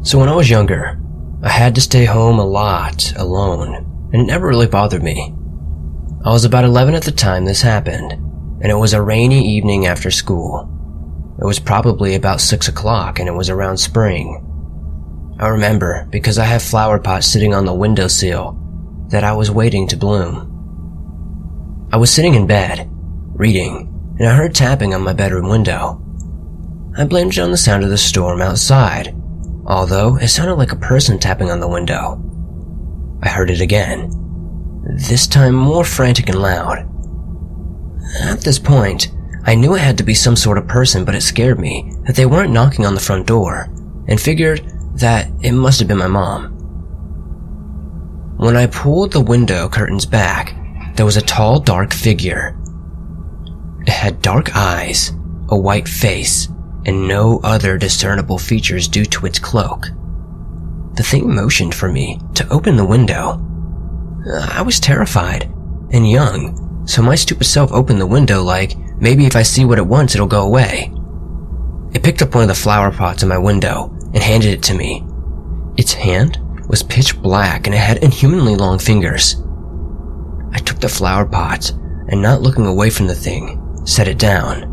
So when I was younger, I had to stay home a lot alone, and it never really bothered me. I was about 11 at the time this happened, and it was a rainy evening after school. It was probably about 6 o'clock and it was around spring. I remember because I have flower pots sitting on the windowsill that I was waiting to bloom. I was sitting in bed, reading, and I heard tapping on my bedroom window. I blamed it on the sound of the storm outside, although it sounded like a person tapping on the window. I heard it again, this time more frantic and loud. At this point, I knew it had to be some sort of person, but it scared me that they weren't knocking on the front door, and figured that it must have been my mom. When I pulled the window curtains back, there was a tall, dark figure. It had dark eyes, a white face, and no other discernible features due to its cloak. The thing motioned for me to open the window. I was terrified and young, so my stupid self opened the window like, maybe if I see what it wants, it'll go away. It picked up one of the flower pots in my window and handed it to me. Its hand was pitch black and it had inhumanly long fingers. I took the flower pot and, not looking away from the thing, set it down.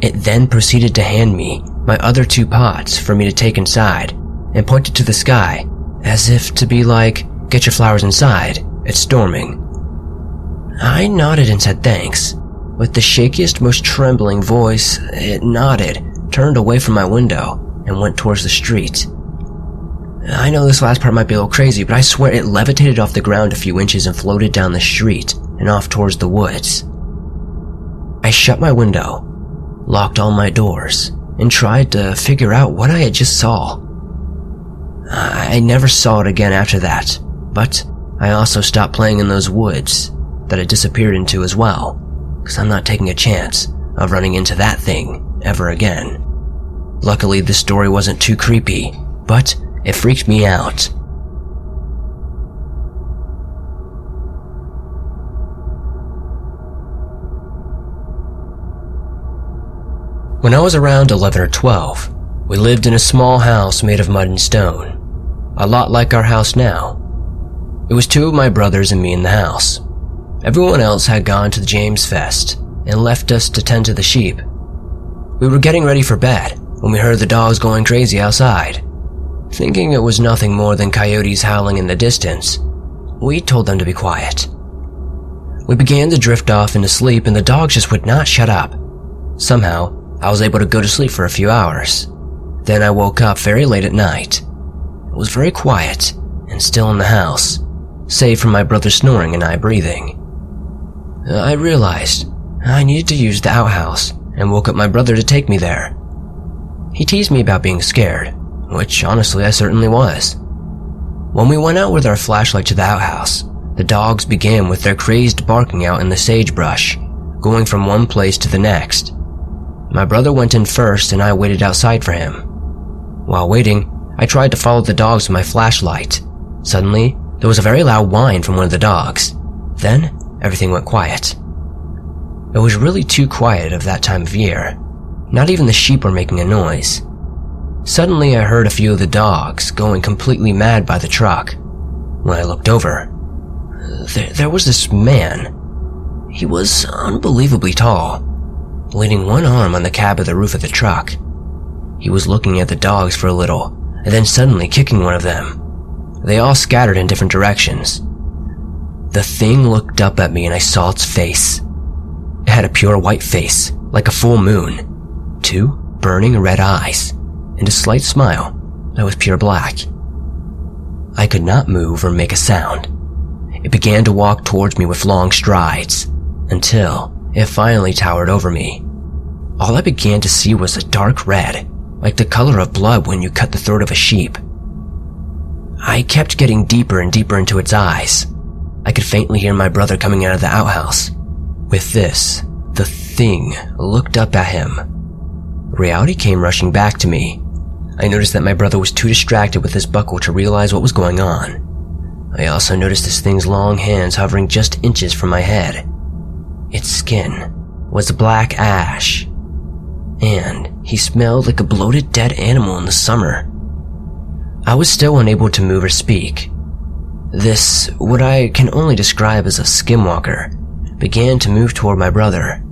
It then proceeded to hand me my other 2 pots for me to take inside and pointed to the sky as if to be like, get your flowers inside, it's storming. I nodded and said thanks. With the shakiest, most trembling voice, it nodded, turned away from my window, and went towards the street. I know this last part might be a little crazy, but I swear it levitated off the ground a few inches and floated down the street and off towards the woods. I shut my window, locked all my doors, and tried to figure out what I had just saw. I never saw it again after that, but I also stopped playing in those woods that it disappeared into as well, because I'm not taking a chance of running into that thing ever again. Luckily, this story wasn't too creepy, but it freaked me out. When I was around 11 or 12, we lived in a small house made of mud and stone, a lot like our house now. It was 2 of my brothers and me in the house. Everyone else had gone to the James Fest and left us to tend to the sheep. We were getting ready for bed when we heard the dogs going crazy outside. Thinking it was nothing more than coyotes howling in the distance, we told them to be quiet. We began to drift off into sleep and the dogs just would not shut up. Somehow, I was able to go to sleep for a few hours. Then I woke up very late at night. It was very quiet and still in the house, save for my brother snoring and I breathing. I realized I needed to use the outhouse and woke up my brother to take me there. He teased me about being scared, which honestly I certainly was. When we went out with our flashlight to the outhouse, the dogs began with their crazed barking out in the sagebrush, going from one place to the next. My brother went in first and I waited outside for him. While waiting, I tried to follow the dogs with my flashlight. Suddenly, there was a very loud whine from one of the dogs. Then, everything went quiet. It was really too quiet of that time of year. Not even the sheep were making a noise. Suddenly, I heard a few of the dogs going completely mad by the truck. When I looked over, there was this man. He was unbelievably tall, leaning one arm on the cab of the roof of the truck. He was looking at the dogs for a little, and then suddenly kicking one of them. They all scattered in different directions. The thing looked up at me and I saw its face. It had a pure white face, like a full moon, 2 burning red eyes, and a slight smile that was pure black. I could not move or make a sound. It began to walk towards me with long strides, until it finally towered over me. All I began to see was a dark red, like the color of blood when you cut the throat of a sheep. I kept getting deeper and deeper into its eyes. I could faintly hear my brother coming out of the outhouse. With this, the thing looked up at him. Reality came rushing back to me. I noticed that my brother was too distracted with his buckle to realize what was going on. I also noticed this thing's long hands hovering just inches from my head. Its skin was black ash, and he smelled like a bloated dead animal in the summer. I was still unable to move or speak. This, what I can only describe as a skinwalker, began to move toward my brother.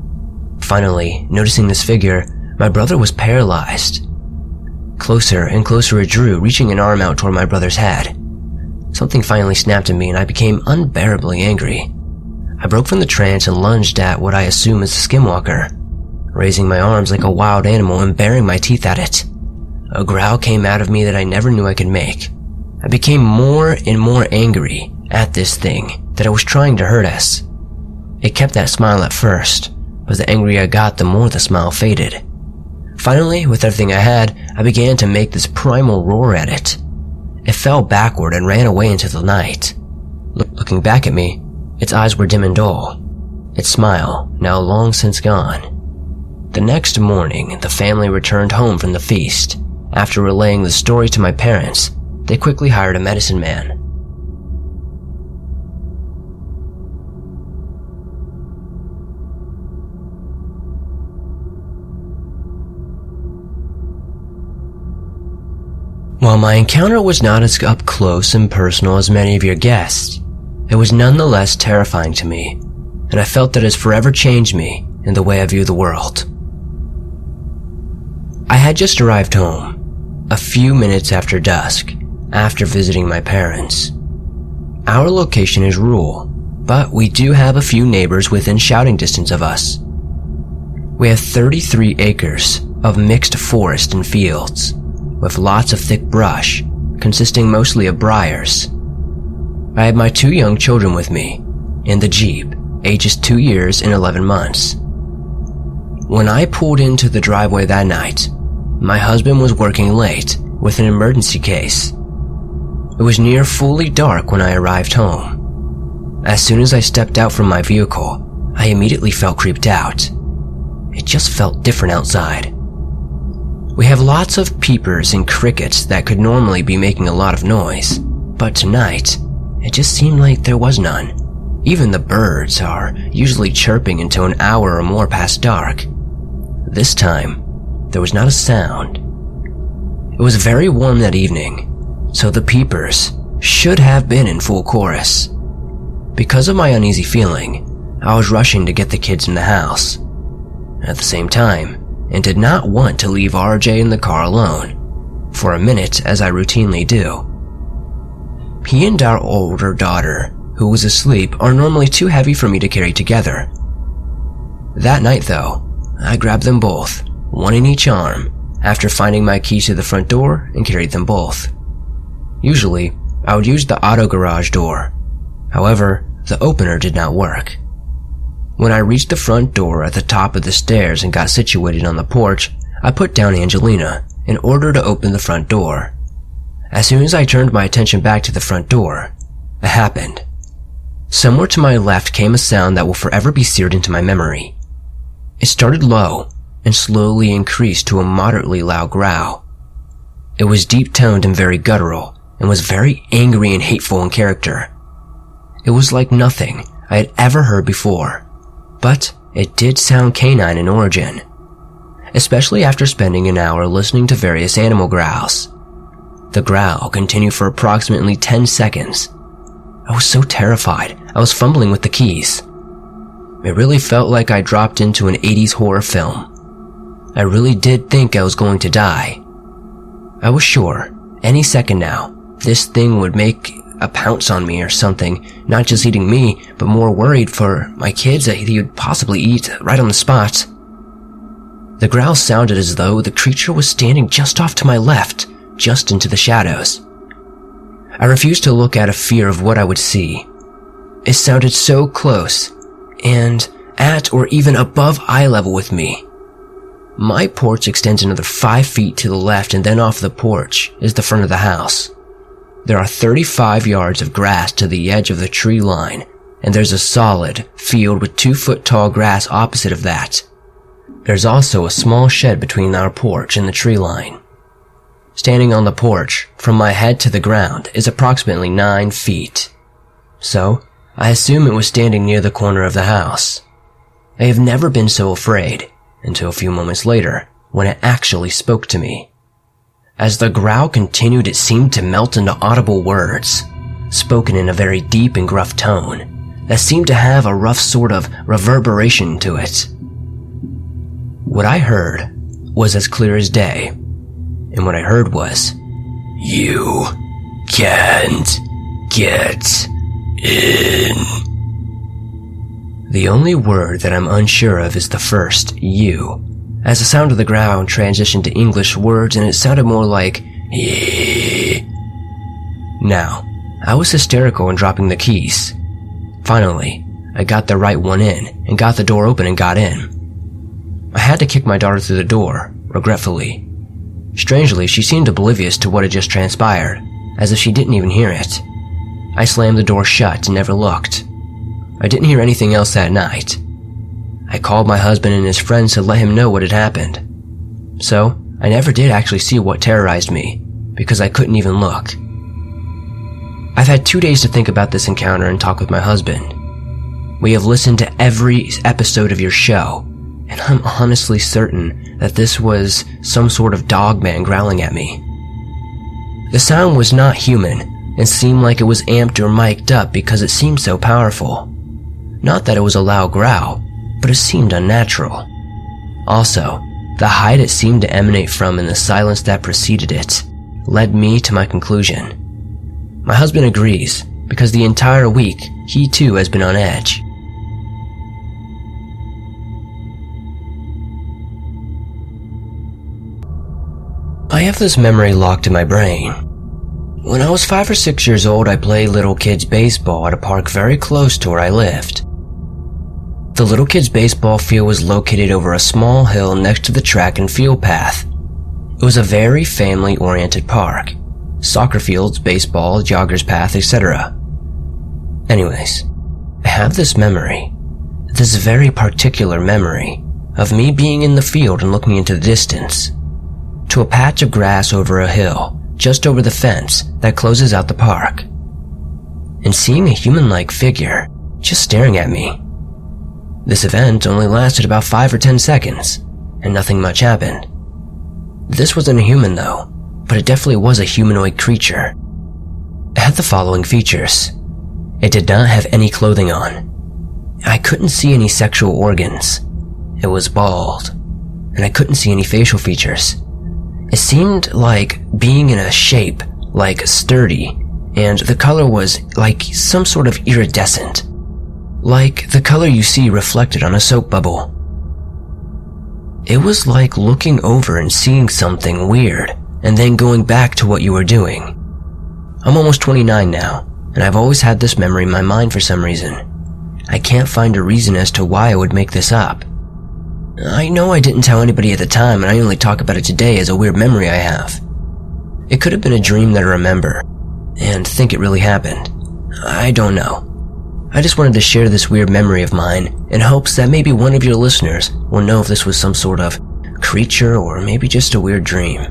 Finally, noticing this figure, my brother was paralyzed. Closer and closer it drew, reaching an arm out toward my brother's head. Something finally snapped at me and I became unbearably angry. I broke from the trance and lunged at what I assume is a skinwalker, raising my arms like a wild animal and baring my teeth at it. A growl came out of me that I never knew I could make. I became more and more angry at this thing that was trying to hurt us. It kept that smile at first, but the angrier I got, the more the smile faded. Finally, with everything I had, I began to make this primal roar at it. It fell backward and ran away into the night. Looking back at me, its eyes were dim and dull, its smile now long since gone. The next morning, the family returned home from the feast. After relaying the story to my parents, they quickly hired a medicine man. While my encounter was not as up close and personal as many of your guests, it was nonetheless terrifying to me, and I felt that it has forever changed me in the way I view the world. I had just arrived home, a few minutes after dusk, after visiting my parents. Our location is rural, but we do have a few neighbors within shouting distance of us. We have 33 acres of mixed forest and fields, with lots of thick brush, consisting mostly of briars. I had my 2 young children with me, in the Jeep, ages 2 years and 11 months. When I pulled into the driveway that night, my husband was working late with an emergency case. It was near fully dark when I arrived home. As soon as I stepped out from my vehicle, I immediately felt creeped out. It just felt different outside. We have lots of peepers and crickets that could normally be making a lot of noise, but tonight, it just seemed like there was none. Even the birds are usually chirping until an hour or more past dark. This time, there was not a sound. It was very warm that evening, so the peepers should have been in full chorus. Because of my uneasy feeling, I was rushing to get the kids in the house. At the same time, and did not want to leave RJ in the car alone, for a minute as I routinely do. He and our older daughter, who was asleep, are normally too heavy for me to carry together. That night though, I grabbed them both, one in each arm, after finding my keys to the front door and carried them both. Usually, I would use the auto garage door. However, the opener did not work. When I reached the front door at the top of the stairs and got situated on the porch, I put down Angelina in order to open the front door. As soon as I turned my attention back to the front door, it happened. Somewhere to my left came a sound that will forever be seared into my memory. It started low and slowly increased to a moderately loud growl. It was deep-toned and very guttural, and was very angry and hateful in character. It was like nothing I had ever heard before. But it did sound canine in origin, especially after spending an hour listening to various animal growls. The growl continued for approximately 10 seconds. I was so terrified, I was fumbling with the keys. It really felt like I dropped into an 80s horror film. I really did think I was going to die. I was sure, any second now, this thing would make a pounce on me or something, not just eating me, but more worried for my kids that he would possibly eat right on the spot. The growl sounded as though the creature was standing just off to my left, just into the shadows. I refused to look out of fear of what I would see. It sounded so close, and at or even above eye level with me. My porch extends another 5 feet to the left, and then off the porch is the front of the house. There are 35 yards of grass to the edge of the tree line, and there's a solid field with 2-foot-tall grass opposite of that. There's also a small shed between our porch and the tree line. Standing on the porch, from my head to the ground, is approximately 9 feet. So, I assume it was standing near the corner of the house. I have never been so afraid, until a few moments later, when it actually spoke to me. As the growl continued, it seemed to melt into audible words, spoken in a very deep and gruff tone that seemed to have a rough sort of reverberation to it. What I heard was as clear as day, and what I heard was, "You can't get in." The only word that I'm unsure of is the first, "you," as the sound of the growl transitioned to English words and it sounded more like, "Eh." Now, I was hysterical in dropping the keys. Finally, I got the right one in and got the door open and got in. I had to kick my daughter through the door, regretfully. Strangely, she seemed oblivious to what had just transpired, as if she didn't even hear it. I slammed the door shut and never looked. I didn't hear anything else that night. I called my husband and his friends to let him know what had happened. So, I never did actually see what terrorized me, because I couldn't even look. I've had 2 days to think about this encounter and talk with my husband. We have listened to every episode of your show, and I'm honestly certain that this was some sort of dog man growling at me. The sound was not human and seemed like it was amped or mic'd up because it seemed so powerful. Not that it was a loud growl, but it seemed unnatural. Also, the height it seemed to emanate from and the silence that preceded it led me to my conclusion. My husband agrees, because the entire week, he too has been on edge. I have this memory locked in my brain. When I was 5 or 6 years old, I played little kids baseball at a park very close to where I lived. The little kids baseball field was located over a small hill next to the track and field path. It was a very family-oriented park. Soccer fields, baseball, jogger's path, etc. Anyways, I have this memory, this very particular memory, of me being in the field and looking into the distance, to a patch of grass over a hill, just over the fence that closes out the park, and seeing a human-like figure just staring at me. This event only lasted about 5 or 10 seconds, and nothing much happened. This wasn't a human though, but it definitely was a humanoid creature. It had the following features. It did not have any clothing on. I couldn't see any sexual organs. It was bald, and I couldn't see any facial features. It seemed like being in a shape, like sturdy, and the color was like some sort of iridescent, like the color you see reflected on a soap bubble. It was like looking over and seeing something weird, and then going back to what you were doing. I'm almost 29 now, and I've always had this memory in my mind for some reason. I can't find a reason as to why I would make this up. I know I didn't tell anybody at the time, and I only talk about it today as a weird memory I have. It could have been a dream that I remember, and think it really happened. I don't know. I just wanted to share this weird memory of mine in hopes that maybe one of your listeners will know if this was some sort of creature or maybe just a weird dream.